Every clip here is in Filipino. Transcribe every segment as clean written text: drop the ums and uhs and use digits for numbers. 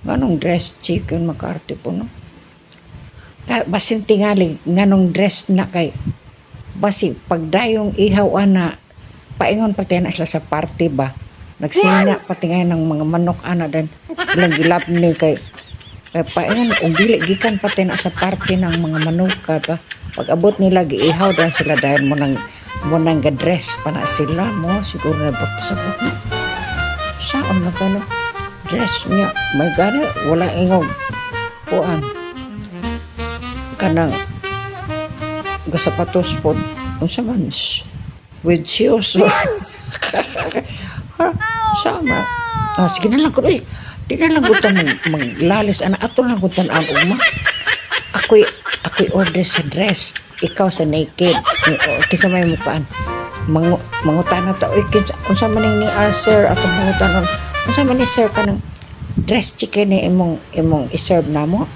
Nganong dress chicken makarte po no. Basin tingali nganong dress na kay basi pagdayong ihaw ana paingon pati na sila sa party ba. Nagsina pati ngayon ng mga manok ana dan ilang gilap ni kay paingon og dili gikan pati na sa party ng mga manok ba. Pag abot nila giihaw dan sila dahil mo nang ga-dress pa na sila mo siguro na pasabot mo. Saan na ka dress niya may gana wala ingog kuan kanang gasapatos po unsa man with shoes sama sige na lang ko di na lang gutan maglalis ana ato lang gutan ang ugma ako'y order sa dress ikaw sa naked kisa may mukhaan mangutan na ta unsa man ni sir ato mangutan unsa man ni sir kanang dress chicken ni imong i-serve namo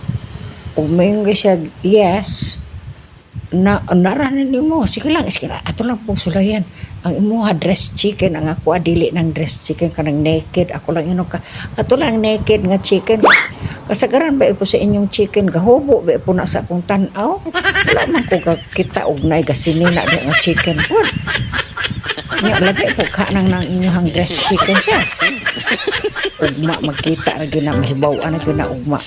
ug mayon siya yes naranan nimo sige lang ato lang pong sulayan ang imuha dress chicken ang ako dili ng dress chicken kanang naked ako lang ka ato lang naked nga chicken kasagaran ba ipo sa inyong chicken gahubo ba ipo na sa akong tan-aw wala man ko kita og nay gasinina di nga chicken pod nya lagi po kanang nang inyong dress chicken siya ugma magkita ra gyud na mahibaw ana gyud na ugma